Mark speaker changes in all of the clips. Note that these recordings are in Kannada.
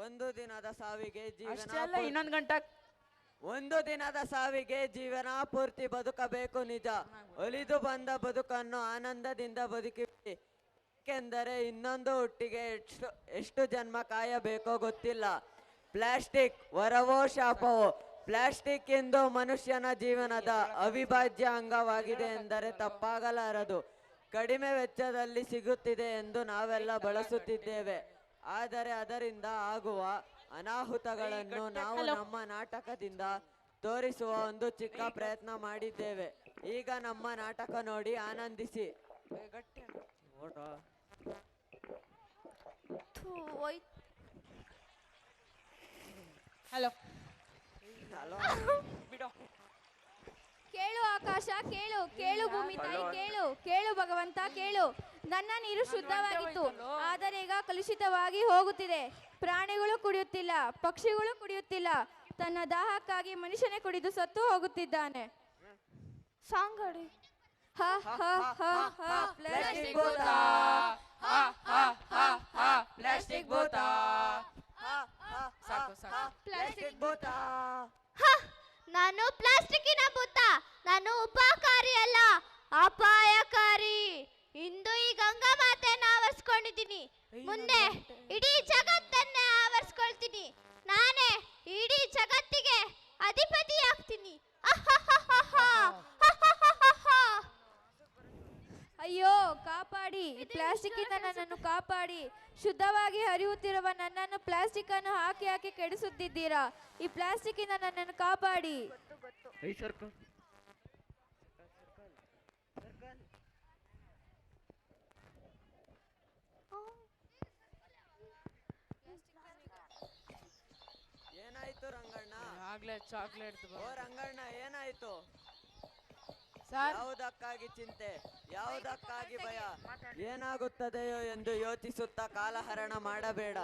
Speaker 1: ಒಂದು ದಿನದ ಸಾವಿಗೆ
Speaker 2: ಅಷ್ಟೆಲ್ಲ ಇನ್ನೊಂದು ಗಂಟೆ
Speaker 1: ಒಂದು ದಿನದ ಸಾವಿಗೆ ಜೀವನ ಪೂರ್ತಿ ಬದುಕಬೇಕು ನಿಜ. ಒಲಿದು ಬಂದ ಬದುಕನ್ನು ಆನಂದದಿಂದ ಬದುಕಿ, ಏಕೆಂದರೆ ಇನ್ನೊಂದು ಹುಟ್ಟಿಗೆ ಎಷ್ಟು ಜನ್ಮ ಕಾಯಬೇಕೋ ಗೊತ್ತಿಲ್ಲ. ಪ್ಲಾಸ್ಟಿಕ್ ವರವೋ ಶಾಪವೋ? ಪ್ಲಾಸ್ಟಿಕ್ ಇಂದು ಮನುಷ್ಯನ ಜೀವನದ ಅವಿಭಾಜ್ಯ ಅಂಗವಾಗಿದೆ ಎಂದರೆ ತಪ್ಪಾಗಲಾರದು. ಕಡಿಮೆ ವೆಚ್ಚದಲ್ಲಿ ಸಿಗುತ್ತಿದೆ ಎಂದು ನಾವೆಲ್ಲ ಬಳಸುತ್ತಿದ್ದೇವೆ. ಆದರೆ ಅದರಿಂದ ಆಗುವ ಅನಾಹುತಗಳನ್ನು ನಾವು ನಮ್ಮ ನಾಟಕದಿಂದ ತೋರಿಸುವ ಒಂದು ಚಿಕ್ಕ ಪ್ರಯತ್ನ ಮಾಡಿದ್ದೇವೆ. ಈಗ ನಮ್ಮ ನಾಟಕ ನೋಡಿ ಆನಂದಿಸಿ.
Speaker 2: ಹಲೋ
Speaker 3: ಕೇಳು ಆಕಾಶ, ಕೇಳು ಕೇಳು ಭೂಮಿ ತಾಯಿ, ಕೇಳು ಕೇಳು ಭಗವಂತ, ಕೇಳು. ನನ್ನ ನೀರು ಶುದ್ಧವಾಗಿತ್ತು, ಆದರೆ ಈಗ ಕಲುಷಿತವಾಗಿ ಹೋಗುತ್ತಿದೆ. ಪ್ರಾಣಿಗಳು ಕುಡಿಯುತ್ತಿಲ್ಲ, ಪಕ್ಷಿಗಳು ಕುಡಿಯುತ್ತಿಲ್ಲ. ತನ್ನ ದಾಹಕ್ಕಾಗಿ ಮನುಷ್ಯನೇ ಕುಡಿದು ಸತ್ತು ಹೋಗುತ್ತಿದ್ದಾನೆ. ಸಾಂಗ್ ಹಾಡಿ. ಹ ಹ ಹ ಹ ಪ್ಲಾಸ್ಟಿಕ್ ಭೂತ, ಹ ಹ ಹ ಹ ಪ್ಲಾಸ್ಟಿಕ್ ಭೂತ,
Speaker 2: ಸಾಕು ಸಾಕು.
Speaker 1: ಪ್ಲಾಸ್ಟಿಕ್ ಭೂತ.
Speaker 4: ನಾನು ಪ್ಲಾಸ್ಟಿಕ್ಕಿನ ಭೂತ. ನಾನು ಉಪಕಾರಿ ಅಲ್ಲ, ಅಪಾಯಕಾರಿ. ಇಂದು ಈ ಗಂಗಾ ಮಾತೆಯನ್ನು ಆವರಿಸ್ಕೊಂಡಿದ್ದೀನಿ, ಮುಂದೆ ಇಡೀ ಜಗತ್ತನ್ನೇ ಆವರಿಸ್ಕೊಳ್ತೀನಿ. ನಾನೇ ಇಡೀ ಜಗತ್ತಿಗೆ ಅಧಿಪತಿ ಆಗ್ತೀನಿ.
Speaker 3: ಅಯ್ಯೋ ಕಾಪಾಡಿ, ಈ ಪ್ಲಾಸ್ಟಿಕ್ ಇಂದ ನನ್ನನ್ನು ಕಾಪಾಡಿ. ಶುದ್ಧವಾಗಿ ಹರಿಯುತ್ತಿರುವ ನನ್ನನ್ನು ಪ್ಲಾಸ್ಟಿಕ್ ಅನ್ನು ಹಾಕಿ ಹಾಕಿ ಕೆಡಿಸುತ್ತಿದ್ದೀರಾ. ಈ ಪ್ಲಾಸ್ಟಿಕ್ ಇಂದ ನನ್ನನ್ನು ಕಾಪಾಡಿ.
Speaker 1: ಏನಾಯ್ತು ರಂಗಣ್ಣ?
Speaker 2: ಆಗ್ಲೇ ಚಾಕ್ಲೇಟ್
Speaker 1: ಓ ರಂಗಣ್ಣ, ಏನಾಯ್ತು?
Speaker 2: ಸರ್,
Speaker 1: ಯಾವುದಕ್ಕಾಗಿ ಚಿಂತೆ, ಯಾವುದಕ್ಕಾಗಿ ಭಯ? ಏನಾಗುತ್ತದೆಯೋ ಎಂದು ಯೋಚಿಸುತ್ತಾ ಕಾಲಹರಣ ಮಾಡಬೇಡ.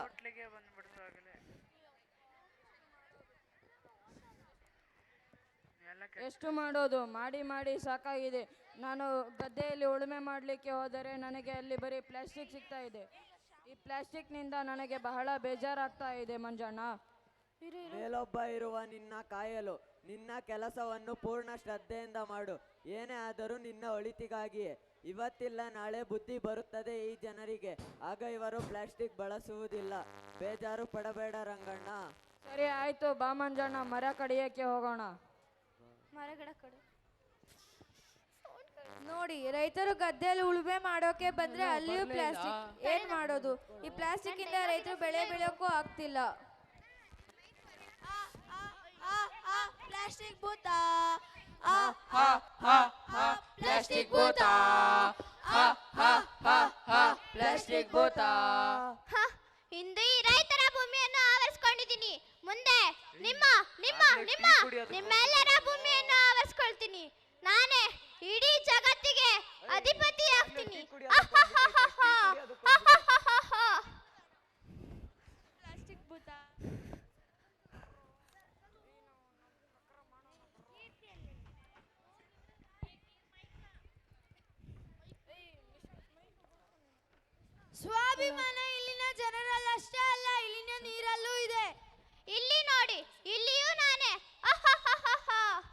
Speaker 5: ಎಷ್ಟು ಮಾಡೋದು, ಮಾಡಿ ಮಾಡಿ ಸಾಕಾಗಿದೆ. ನಾನು ಗದ್ದೆಯಲ್ಲಿ ಉಳುಮೆ ಮಾಡಲಿಕ್ಕೆ ಹೋದರೆ ನನಗೆ ಅಲ್ಲಿ ಬರೀ ಪ್ಲಾಸ್ಟಿಕ್ ಸಿಗ್ತಾ ಇದೆ. ಈ ಪ್ಲಾಸ್ಟಿಕ್ನಿಂದ ನನಗೆ ಬಹಳ ಬೇಜಾರಾಗ್ತಾ ಇದೆ ಮಂಜಣ್ಣ.
Speaker 1: ಮೇಲೊಬ್ಬ ಇರುವ ನಿನ್ನ ಕಾಯಲು, ನಿನ್ನ ಕೆಲಸವನ್ನು ಪೂರ್ಣ ಶ್ರದ್ಧೆಯಿಂದ ಮಾಡು. ಏನೇ ಆದರೂ ನಿನ್ನ ಒಳಿತಿಗಾಗಿಯೇ. ಇವತ್ತಿಲ್ಲ ನಾಳೆ ಬುದ್ಧಿ ಬರುತ್ತದೆ ಈ ಜನರಿಗೆ, ಆಗ ಇವರು ಪ್ಲಾಸ್ಟಿಕ್ ಬಳಸುವುದಿಲ್ಲ. ಬೇಜಾರು ಪಡಬೇಡ ರಂಗಣ್ಣ.
Speaker 5: ಸರಿ ಆಯ್ತು, ಬಾ ಮಂಜಣ್ಣ, ಮರ ಕಡಿಯಕ್ಕೆ ಹೋಗೋಣ.
Speaker 4: ಮರಗಿಡ ಕಡೆ
Speaker 3: ನೋಡಿ, ರೈತರು ಗದ್ದೆಯಲ್ಲಿ ಉಳುಮೆ ಮಾಡೋಕೆ ಬಂದ್ರೆ ಅಲ್ಲಿಯೂ ಪ್ಲಾಸ್ಟಿಕ್. ಏನ್ ಮಾಡೋದು? ಈ ಪ್ಲಾಸ್ಟಿಕ್ ಇಂದ ರೈತರು ಬೆಳೆ ಬೆಳೆಯೋಕ್ಕೂ ಆಗ್ತಿಲ್ಲ.
Speaker 4: ಪ್ಲಾಸ್ಟಿಕ್ ಭೂತ,
Speaker 2: ಪ್ಲಾಸ್ಟಿಕ್ ಭೂತ, ಪ್ಲಾಸ್ಟಿಕ್ ಭೂತ.
Speaker 4: ಇಂದು ಈ ರೈತರ ಭೂಮಿಯನ್ನು ಆವರಿಸ್ಕೊಂಡಿದ್ದೀನಿ, ಮುಂದೆ ನಿಮ್ಮ ನಿಮ್ಮ ನಿಮ್ಮ ನಿಮ್ಮೆಲ್ಲರ ಭೂಮಿಯನ್ನು ಆವರಿಸ್ಕೊಳ್ತೀನಿ. ನಾನೇ ಇಡೀ ಜಗತ್ತಿಗೆ ಅಧಿಪತಿ ಆಗ್ತೀನಿ. ಪ್ಲಾಸ್ಟಿಕ್ ಭೂತ. ಸ್ವಾಭಿಮಾನ ಇಲ್ಲಿನ ಜನರಲ್ಲಷ್ಟೇ ಅಲ್ಲ, ಇಲ್ಲಿನ ನೀರಲ್ಲೂ ಇದೆ. ಇಲ್ಲಿ ನೋಡಿ, ಇಲ್ಲಿಯೂ ನಾನೇ.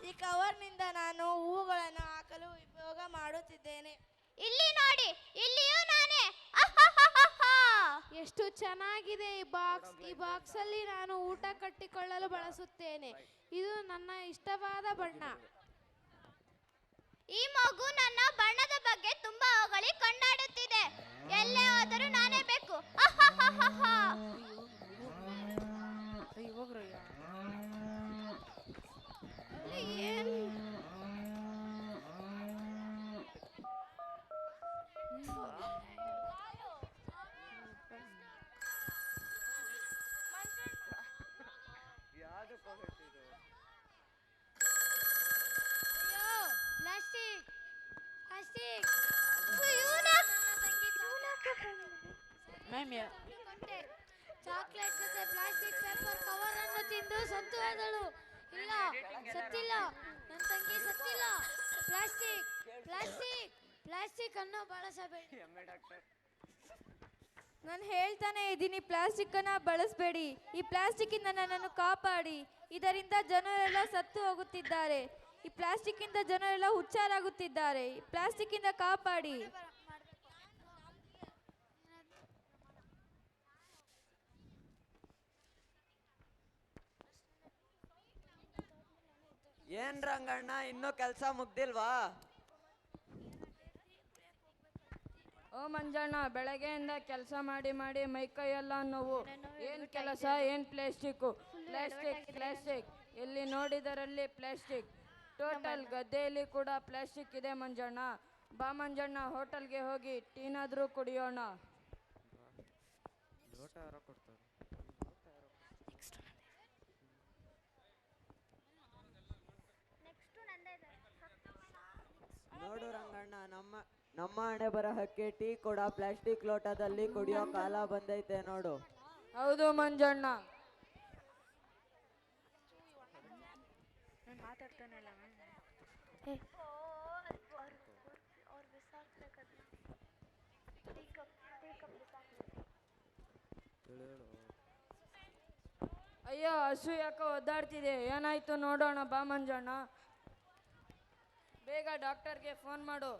Speaker 4: ಈ ಕವರ್ನಿಂದ ನಾನು ಹೂಗಳನ್ನು ಹಾಕಲು ಉಪಯೋಗ ಮಾಡುತ್ತಿದ್ದೇನೆ. ಇಲ್ಲಿ ನೋಡಿ, ಇಲ್ಲಿಯೂ ನಾನೇ.
Speaker 3: ಎಷ್ಟು ಚೆನ್ನಾಗಿದೆ ಈ ಬಾಕ್ಸ್. ಈ ಬಾಕ್ಸ್ ಅಲ್ಲಿ ನಾನು ಊಟ ಕಟ್ಟಿಕೊಳ್ಳಲು ಬಳಸುತ್ತೇನೆ. ಇದು ನನ್ನ ಇಷ್ಟವಾದ ಬಣ್ಣ.
Speaker 4: ಈ ಮಗು ನನ್ನ ಬಣ್ಣದ ಬಗ್ಗೆ ತುಂಬಾ ಹೊಗಳಿ ಕೊಂಡಾಡುತ್ತಿದೆ. ಎಲ್ಲೇ ಹೋದರೂ ನಾನೇ ಬೇಕು. ಪ್ಲಾಸ್ಟಿಕ್ ಪ್ಲಾಸ್ಟಿಕ್ ಚಾಕ್ಲೇಟ್ ಜೊತೆ ಪ್ಲಾಸ್ಟಿಕ್ ಪೇಪರ್ ಕವರ್ ಅನ್ನು ತಿಂದು ಸತ್ತು ಹೋದಳು. ಇಲ್ಲ, ಸತ್ತಿಲ್ಲ, ನನ್ನ ತಂಗಿ ಸತ್ತಿಲ್ಲ. ಪ್ಲಾಸ್ಟಿಕ್ ಪ್ಲಾಸ್ಟಿಕ್ ಪ್ಲಾಸ್ಟಿಕ್ ಅನ್ನು ಬಳಸಬೇಡಿ.
Speaker 3: ನಾನು ಹೇಳ್ತಾನೆ ಇದ್ದೀನಿ, ಪ್ಲಾಸ್ಟಿಕ್ಕನ್ನು ಬಳಸಬೇಡಿ. ಈ ಪ್ಲಾಸ್ಟಿಕ್ಕಿಂದ ನನ್ನನ್ನು ಕಾಪಾಡಿ. ಇದರಿಂದ ಜನರೆಲ್ಲ ಸತ್ತು ಹೋಗುತ್ತಿದ್ದಾರೆ. ಈ ಪ್ಲಾಸ್ಟಿಕ್ಕಿಂದ ಜನರೆಲ್ಲ ಹುಚ್ಚಾರಾಗುತ್ತಿದ್ದಾರೆ. ಈ ಪ್ಲಾಸ್ಟಿಕ್ಕಿಂದ ಕಾಪಾಡಿ.
Speaker 1: ಏನ್ ರಂಗಣ್ಣ, ಇನ್ನೂ ಕೆಲಸ ಮುಗ್ದಿಲ್ವಾ?
Speaker 5: ಓ ಮಂಜಣ್ಣ, ಬೆಳಗ್ಗೆಯಿಂದ ಕೆಲಸ ಮಾಡಿ ಮಾಡಿ ಮೈಕೈ ಎಲ್ಲ ನೋವು. ಏನ್ ಕೆಲಸ, ಏನ್ ಪ್ಲಾಸ್ಟಿಕ್ಕು, ಪ್ಲಾಸ್ಟಿಕ್ ಪ್ಲಾಸ್ಟಿಕ್, ಎಲ್ಲಿ ನೋಡಿದರಲ್ಲಿ ಪ್ಲಾಸ್ಟಿಕ್. ಟೋಟಲ್ ಗದ್ದೆಯಲ್ಲಿ ಕೂಡ ಪ್ಲಾಸ್ಟಿಕ್ ಇದೆ ಮಂಜಣ್ಣ. ಬಾ ಮಂಜಣ್ಣ, ಹೋಟೆಲ್ಗೆ ಹೋಗಿ ಟೀನಾದ್ರೂ ಕುಡಿಯೋಣ.
Speaker 1: ನೋಡು ರಂಗಣ್ಣ, ನಮ್ಮ ಹಣೆ ಬರಹಕ್ಕೆ ಟೀ ಕೂಡ ಪ್ಲಾಸ್ಟಿಕ್ ಲೋಟದಲ್ಲಿ ಕುಡಿಯೋ ಕಾಲ ಬಂದೈತೆ ನೋಡು.
Speaker 5: ಹೌದು ಮಂಜಣ್ಣ. ಅಯ್ಯೋ, ಹಸು ಯಾಕೋ ಒದ್ದಾಡ್ತಿದೆ. ಏನಾಯ್ತು ನೋಡೋಣ ಬಾ ಮಂಜಣ್ಣ. ಬೇಗ ಡಾಕ್ಟರ್ಗೆ ಫೋನ್ ಮಾಡು.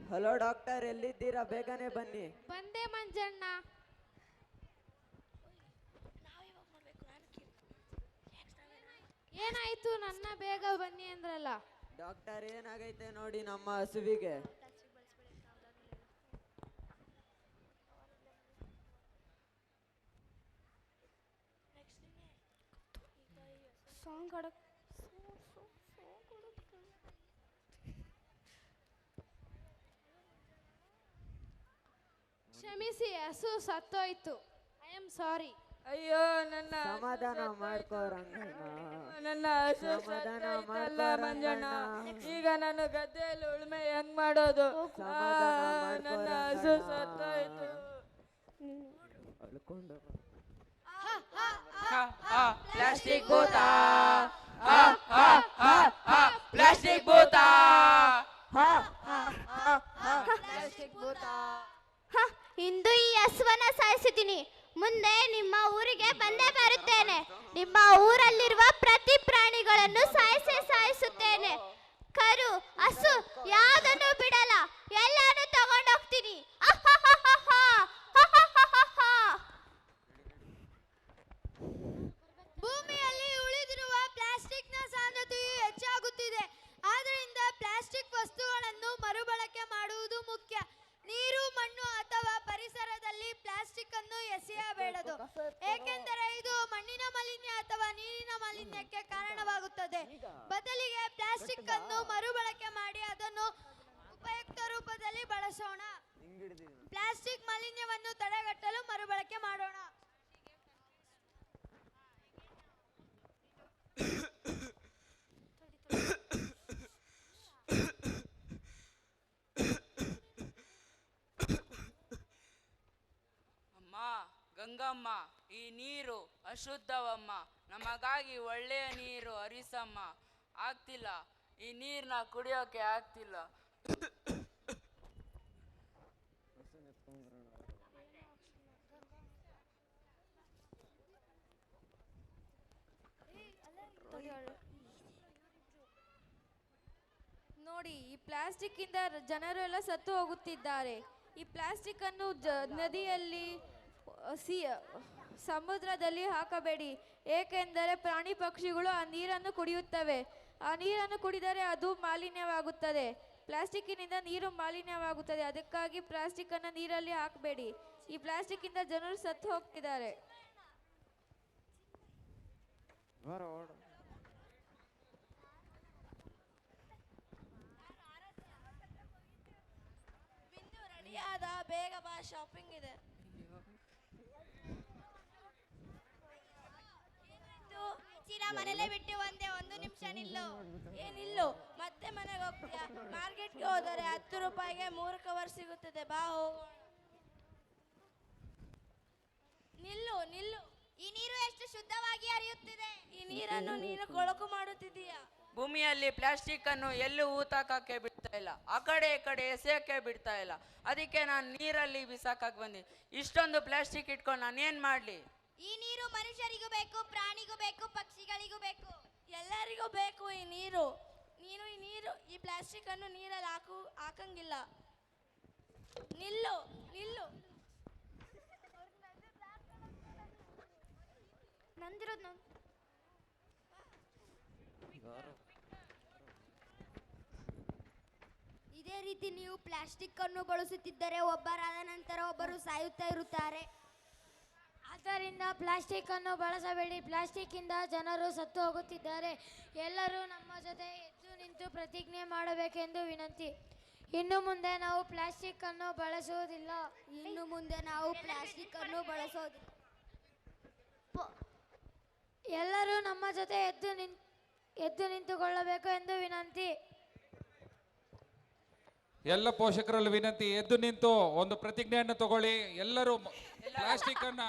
Speaker 1: ಹಲೋ ಡಾಕ್ಟರ್, ಎಲ್ಲಿದ್ದೀರಾ? ಬೇಗನೆ ಬನ್ನಿ.
Speaker 4: ಬಂದೆ ಮಂಜಣ್ಣ. ಏನಾಯ್ತು? ನನ್ನ ಬೇಗ ಬನ್ನಿ ಅಂದ್ರಲ್ಲ.
Speaker 1: ಡಾಕ್ಟರ್, ಏನಾಗೈತೆ ನೋಡಿ ನಮ್ಮ ಹಸುವಿಗೆ.
Speaker 4: ಕ್ಷಮಿಸಿ, ಹಸು ಸತ್ತೋಯ್ತು. I am sorry.
Speaker 5: ಅಯ್ಯೋ, ನನ್ನ
Speaker 1: ಸಮಾಧಾನ ಮಾಡ್ಕೋ ರಂಗಣ್ಣ.
Speaker 5: ನನ್ನ ಹಸು
Speaker 1: ಸಮಾಧಾನ
Speaker 5: ಸತ್ತೋಯ್ತಲ್ಲ
Speaker 1: ಮಾಡ್ಕೋ
Speaker 5: ಮಂಜಣ್ಣ.
Speaker 1: ರಂಗಣ್ಣ.
Speaker 5: ಈಗ ನಾನು ಗದ್ದೆಯಲ್ಲಿ ಉಳುಮೆ ಹೆಂಗ್ ಮಾಡೋದು?
Speaker 1: ಸಮಾಧಾನ ಮಾಡ್ಕೋ
Speaker 5: ನನ್ನ ಹಸು
Speaker 1: ರಂಗಣ್ಣ.
Speaker 5: ಸತ್ತೋಯ್ತು.
Speaker 1: ಅಳ್ಕೊಂಡು
Speaker 2: ಪ್ಲಾಸ್ಟಿಕ್ ಭೂತ, ಪ್ಲಾಸ್ಟಿಕ್ ಭೂತ, ಪ್ಲಾಸ್ಟಿಕ್ ಭೂತ.
Speaker 4: ಇಂದು ಈ ಹಸುವನ್ನ ಸಾಯಿಸಿದ್ದೀನಿ. ಮುಂದೆ ನಿಮ್ಮ ಊರಿಗೆ ಬಂದೇ ಬರುತ್ತೇನೆ. ನಿಮ್ಮ ಊರಲ್ಲಿರುವ ಪ್ರತಿ ಪ್ರಾಣಿಗಳನ್ನು ಸಾಯಿಸುತ್ತೇನೆ. ಕರು, ಹಸು ಯಾವುದನ್ನು ಬಿಡಲ್ಲ. ಎಲ್ಲಾನು ತಗೊಂಡೋಗ್ತೀನಿ. ಭೂಮಿಯಲ್ಲಿ ಉಳಿದಿರುವ ಪ್ಲಾಸ್ಟಿಕ್ನ ಸಾಂದ್ರತೆಯು ಹೆಚ್ಚಾಗುತ್ತಿದೆ. ಆದ್ದರಿಂದ ಪ್ಲಾಸ್ಟಿಕ್ ವಸ್ತುಗಳನ್ನು ಮರುಬಳಕೆ ಮಾಡುವುದು ಮುಖ್ಯ. ನೀರು, ಮಣ್ಣು ಅಥವಾ ಪರಿಸರದಲ್ಲಿ ಪ್ಲಾಸ್ಟಿಕ್ ಅನ್ನು ಎಸೆಯಬೇಡದು, ಏಕೆಂದರೆ ಇದು ಮಣ್ಣಿನ ಮಾಲಿನ್ಯ ಅಥವಾ ನೀರಿನ ಮಾಲಿನ್ಯಕ್ಕೆ ಕಾರಣವಾಗುತ್ತದೆ. ಬದಲಿಗೆ ಪ್ಲಾಸ್ಟಿಕ್ ಅನ್ನು ಮರುಬಳಕೆ ಮಾಡಿ ಅದನ್ನು ಉಪಯುಕ್ತ ರೂಪದಲ್ಲಿ ಬಳಸೋಣ. ಪ್ಲಾಸ್ಟಿಕ್ ಮಾಲಿನ್ಯವನ್ನು ತಡೆಗಟ್ಟಲು ಮರುಬಳಕೆ ಮಾಡೋಣ.
Speaker 2: ಗಂಗಮ್ಮ, ಈ ನೀರು ಅಶುದ್ಧವಮ್ಮ. ನಮಗಾಗಿ ಒಳ್ಳೆಯ ನೀರು ಹರಿಸಮ್ಮ. ಆಗ್ತಿಲ್ಲ, ಈ ನೀರನ್ನ ಕುಡಿಯೋಕೆ ಆಗ್ತಿಲ್ಲ.
Speaker 3: ನೋಡಿ, ಈ ಪ್ಲಾಸ್ಟಿಕ್ ಇಂದ ಜನರು ಎಲ್ಲ ಸತ್ತು ಹೋಗುತ್ತಿದ್ದಾರೆ. ಈ ಪ್ಲಾಸ್ಟಿಕ್ ಅನ್ನು ನದಿಯಲ್ಲಿ, ಸಮುದ್ರದಲ್ಲಿ ಹಾಕಬೇಡಿ, ಏಕೆಂದರೆ ಪ್ರಾಣಿ ಪಕ್ಷಿಗಳು ಆ ನೀರನ್ನು ಕುಡಿಯುತ್ತವೆ. ಆ ನೀರನ್ನು ಕುಡಿದರೆ ಅದು ಮಾಲಿನ್ಯವಾಗುತ್ತದೆ. ಪ್ಲಾಸ್ಟಿಕ್ಕಿನಿಂದ ನೀರು ಮಾಲಿನ್ಯವಾಗುತ್ತದೆ. ಅದಕ್ಕಾಗಿ ಪ್ಲಾಸ್ಟಿಕ್ ಅನ್ನು ನೀರಲ್ಲಿ ಹಾಕಬೇಡಿ. ಈ ಪ್ಲಾಸ್ಟಿಕ್ ಇಂದ ಜನರು ಸತ್ತು ಹೋಗ್ತಿದ್ದಾರೆ.
Speaker 4: ರೆಡಿಯಾದ, ಬೇಗ ಬಾ, ಶಾಪಿಂಗ್ ಇದೆ. ಮನೇಲೆ ಬಿಟ್ಟು ಒಂದೇ ಒಂದು ನಿಮಿಷ ನಿಲ್ಲು. ಏನಿಲ್ಲು, ಮತ್ತೆ ಮನೆಗೆ ಹೋಗ್ತೀಯಾ? ಮಾರ್ಕೆಟ್ಗೆ ಹೋದರೆ 10 ರೂಪಾಯಿಗೆ 3 ಕವರ್ ಸಿಗುತ್ತದೆ. ಬಾ ಹೋಗೋಣ. ನಿಲ್ಲು ನಿಲ್ಲು. ಈ ನೀರು ಎಷ್ಟು ಶುದ್ಧವಾಗಿ ಹರಿಯುತ್ತಿದೆ. ಈ ನೀರನ್ನು ನೀನು ಕೊಳಕು ಮಾಡುತ್ತಿದ್ದೀಯಾ?
Speaker 2: ಭೂಮಿಯಲ್ಲಿ ಪ್ಲಾಸ್ಟಿಕ್ ಅನ್ನು ಎಲ್ಲೂ ಊತಾಕಕ್ಕೆ ಬಿಡ್ತಾ ಇಲ್ಲ, ಆ ಕಡೆ ಈ ಕಡೆ ಎಸೆಯಕ್ಕೆ ಬಿಡ್ತಾ ಇಲ್ಲ. ಅದಕ್ಕೆ ನಾನು ನೀರಲ್ಲಿ ಬಿಸಾಕಕ್ಕೆ ಬಂದೆ. ಇಷ್ಟೊಂದು ಪ್ಲಾಸ್ಟಿಕ್ ಇಟ್ಕೊಂಡು ನಾನು ಏನು ಮಾಡಲಿ?
Speaker 4: ಈ ನೀರು ಮನುಷ್ಯರಿಗೂ ಬೇಕು, ಪ್ರಾಣಿಗೂ ಬೇಕು, ಪಕ್ಷಿಗಳಿಗೂ ಬೇಕು,
Speaker 6: ಎಲ್ಲರಿಗೂ ಬೇಕು ಈ ನೀರು. ನೀನು ಈ ಪ್ಲಾಸ್ಟಿಕ್ ಅನ್ನು ನೀರಲ್ಲಿ ಹಾಕಂಗಿಲ್ಲ. ನಿಲ್ಲು ನಿಲ್ಲು.
Speaker 4: ನಂದಿರೋದು ಇದೇ ರೀತಿ ನೀವು ಪ್ಲಾಸ್ಟಿಕ್ ಅನ್ನು ಬಳಸುತ್ತಿದ್ದರೆ ಒಬ್ಬರಾದ ನಂತರ ಒಬ್ಬರು ಸಾಯುತ್ತಾ ಇರುತ್ತಾರೆ.
Speaker 7: ಆದ್ದರಿಂದ ಪ್ಲಾಸ್ಟಿಕ್ ಅನ್ನು ಬಳಸಬೇಡಿ. ಪ್ಲಾಸ್ಟಿಕ್ ಇಂದ ಜನರು ಸತ್ತು ಹೋಗುತ್ತಿದ್ದಾರೆ. ಎಲ್ಲರೂ ನಮ್ಮ ಜೊತೆ ಎದ್ದು ನಿಂತು ಪ್ರತಿಜ್ಞೆ ಮಾಡಬೇಕೆಂದು ವಿನಂತಿ. ಇನ್ನು ಮುಂದೆ ನಾವು ಪ್ಲಾಸ್ಟಿಕ್ ಅನ್ನು ಬಳಸುವುದಿಲ್ಲ.
Speaker 4: ಇನ್ನು ಮುಂದೆ ನಾವು ಪ್ಲಾಸ್ಟಿಕ್ ಅನ್ನು ಬಳಸೋದಿಲ್ಲ.
Speaker 7: ಎಲ್ಲರೂ ನಮ್ಮ ಜೊತೆ ಎದ್ದು ನಿಂತುಕೊಳ್ಳಬೇಕು ಎಂದು ವಿನಂತಿ.
Speaker 8: ಎಲ್ಲ ಪೋಷಕರಲ್ಲಿ ವಿನಂತಿ, ಎದ್ದು ನಿಂತು ಒಂದು ಪ್ರತಿಜ್ಞೆಯನ್ನು ತಗೊಳ್ಳಿ. ಎಲ್ಲರೂ ಪ್ಲಾಸ್ಟಿಕ್ ಅನ್ನ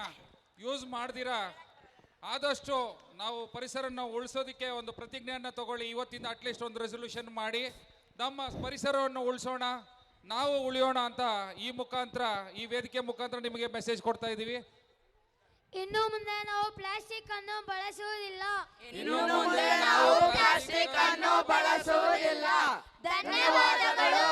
Speaker 8: ಯೂಸ್ ಮಾಡ್ದಿರಾ ಆದಷ್ಟು ನಾವು ಪರಿಸರನ ಉಳಿಸೋದಕ್ಕೆ ಒಂದು ಪ್ರತಿಜ್ಞೆಯನ್ನು ತಗೊಳ್ಳಿ. ಇವತ್ತಿಂದ ಅಟ್ಲೀಸ್ಟ್ ಒಂದು ರೆಸೊಲ್ಯೂಷನ್ ಮಾಡಿ ನಮ್ಮ ಪರಿಸರವನ್ನು ಉಳಿಸೋಣ, ನಾವು ಉಳಿಯೋಣ ಅಂತ ಈ ವೇದಿಕೆ ಮುಖಾಂತರ ನಿಮಗೆ ಮೆಸೇಜ್ ಕೊಡ್ತಾ ಇದ್ದೀವಿ.
Speaker 7: ಇನ್ನು ಮುಂದೆ ನಾವು ಪ್ಲಾಸ್ಟಿಕ್ ಅನ್ನು ಬಳಸುವುದಿಲ್ಲ.
Speaker 2: ಧನ್ಯವಾದಗಳು.